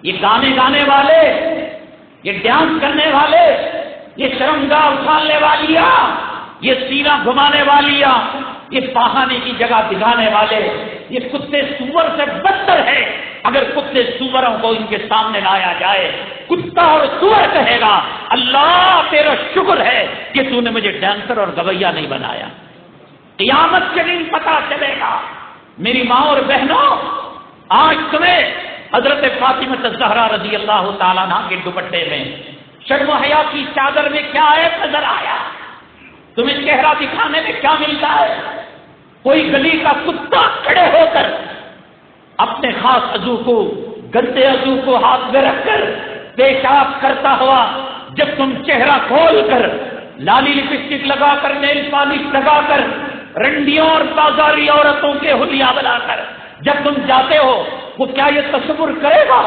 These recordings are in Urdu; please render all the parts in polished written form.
یہ گانے والے، یہ ڈانس کرنے والے، یہ شرمگاہ اچھالنے والیاں، یہ سینہ گھمانے والیاں، یہ پہانے کی جگہ دکھانے والے، یہ کتے سور سے بدتر ہے۔ اگر کتے سوروں کو ان کے سامنے لایا جائے، کتا اور سور کہے گا اللہ تیرا شکر ہے کہ تو نے مجھے ڈانسر اور گویا نہیں بنایا۔ قیامت کے دن پتا چلے گا۔ میری ماں اور بہنوں، آج تمہیں حضرت فاطمہ الزہرا رضی اللہ تعالیٰ عنہا کے دوپٹے میں، شرم و حیا کی چادر میں کیا عیب نظر آیا؟ تمہیں چہرہ دکھانے میں کیا ملتا ہے؟ کوئی گلی کا کتا کھڑے ہو کر اپنے خاص عضو کو، گندے عضو کو ہاتھ میں رکھ کر پیشاب کرتا ہوا، جب تم چہرہ کھول کر لالی لپسٹک لگا کر، نیل پالش لگا کر، رنڈیوں اور بازاری عورتوں کے حلیہ بنا کر جب تم جاتے ہو، وہ کیا یہ تصور کرے گا؟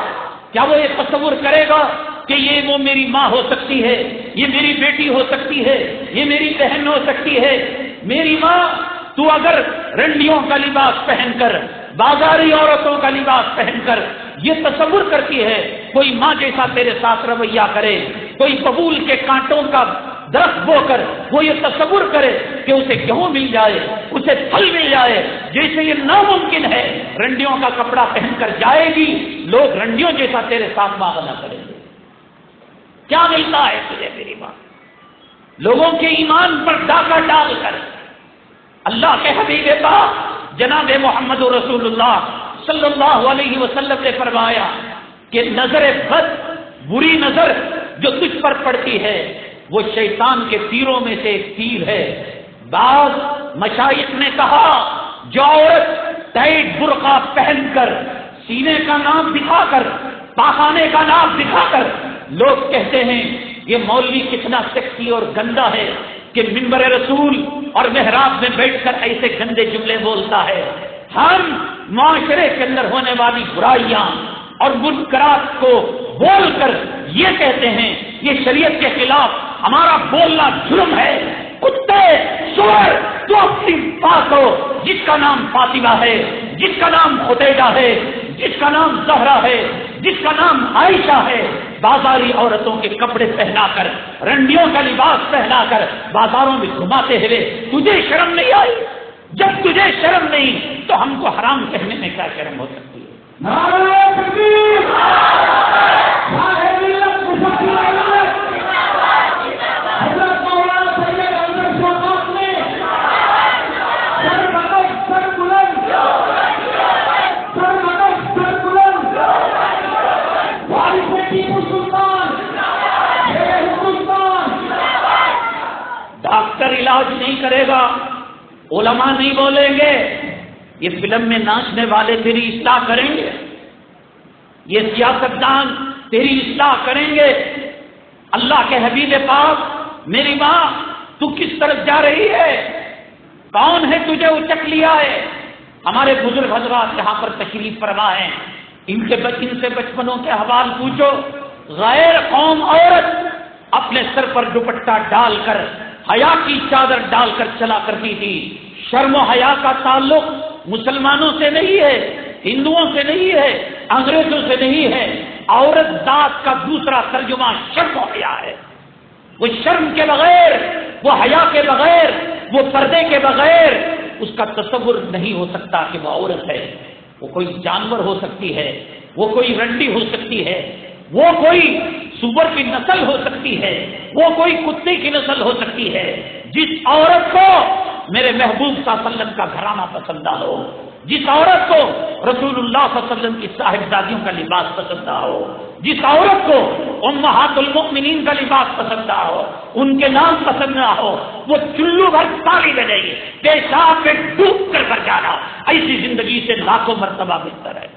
کیا وہ یہ تصور کرے گا کہ یہ وہ میری ماں ہو سکتی ہے، یہ میری بیٹی ہو سکتی ہے، یہ میری بہن ہو سکتی ہے؟ میری ماں، تو اگر رنڈیوں کا لباس پہن کر، بازاری عورتوں کا لباس پہن کر یہ تصور کرتی ہے کوئی ماں جیسا تیرے ساتھ رویہ کرے، کوئی ببول کے کانٹوں کا درخت بو کر وہ یہ تصور کرے کہ اسے گیہوں مل جائے، اسے پھل مل جائے، جیسے یہ ناممکن ہے، رنڈیوں کا کپڑا پہن کر جائے گی، لوگ رنڈیوں جیسا تیرے ساتھ معاملہ کریں گے۔ کیا ملتا ہے تجھے میری ماں؟ لوگوں کے ایمان پر ڈاکہ ڈال کر اللہ کے حبیب پاک جناب محمد رسول اللہ صلی اللہ علیہ وسلم نے فرمایا کہ نظر بد، بری نظر جو تجھ پر پڑتی ہے وہ شیطان کے تیروں میں سے ایک تیر ہے۔ بعض مشائخ نے کہا جو عورت ٹائٹ برقع پہن کر، سینے کا نام دکھا کر، پاخانے کا نام دکھا کر لوگ کہتے ہیں یہ مولوی کتنا سیکسی اور گندا ہے کہ منبر رسول اور محراب میں بیٹھ کر ایسے گندے جملے بولتا ہے۔ ہم معاشرے کے اندر ہونے والی برائیاں اور منکرات کو بول کر یہ کہتے ہیں یہ شریعت کے خلاف ہمارا بولنا جرم ہے۔ کتے سور تو اپنی بات ہو، جس کا نام فاطمہ ہے، جس کا نام خدیجہ ہے، جس کا نام زہرا ہے، جس کا نام عائشہ ہے، بازاری عورتوں کے کپڑے پہنا کر، رنڈیوں کا لباس پہنا کر بازاروں میں گھماتے ہوئے تجھے شرم نہیں آئی؟ جب تجھے شرم نہیں تو ہم کو حرام کہنے میں کیا شرم ہو سکتی ہے؟ نعرہ تکبیر، صاحب ملت مفکر احمد حضرت مولانا سید احمد شوقات نے سر مدد سر بلند، سر مدد سر بلند، وارث ٹیپو سلطان، شیر ہندوستان۔ ڈاکٹر علاج نہیں کرے گا، علماء نہیں بولیں گے، یہ فلم میں ناچنے والے تیری اصلاح کریں گے، یہ سیاستدان تیری اصلاح کریں گے؟ اللہ کے حبیب پاک، میری ماں تو کس طرف جا رہی ہے؟ کون ہے تجھے اچک لیا ہے؟ ہمارے بزرگ حضرات یہاں پر تشریف فرما ہیں، ان سے بچپنوں کے حوال پوچھو۔ غیر قوم عورت اپنے سر پر دوپٹہ ڈال کر، حیا کی چادر ڈال کر چلا کرتی تھی۔ شرم و حیا کا تعلق مسلمانوں سے نہیں ہے، ہندوؤں سے نہیں ہے، انگریزوں سے نہیں ہے۔ عورت ذات کا دوسرا ترجمہ شرم و حیا ہے۔ وہ شرم کے بغیر، وہ حیا کے بغیر، وہ پردے کے بغیر اس کا تصور نہیں ہو سکتا کہ وہ عورت ہے۔ وہ کوئی جانور ہو سکتی ہے، وہ کوئی رنڈی ہو سکتی ہے، وہ کوئی سور کی نسل ہو سکتی ہے، وہ کوئی کتے کی نسل ہو سکتی ہے۔ جس عورت کو میرے محبوب صلی اللہ علیہ وسلم کا گھرانہ پسند ہو، جس عورت کو رسول اللہ صلی اللہ علیہ وسلم کی صاحبزادیوں کا لباس پسند ہو، جس عورت کو امہات المؤمنین کا لباس پسند ہو، ان کے نام پسند نہ ہو، وہ چلو بھر پانی میں نہیں، پیشاب میں ڈوب کر مر جانا، ایسی زندگی سے لاکھوں مرتبہ بہتر ہے۔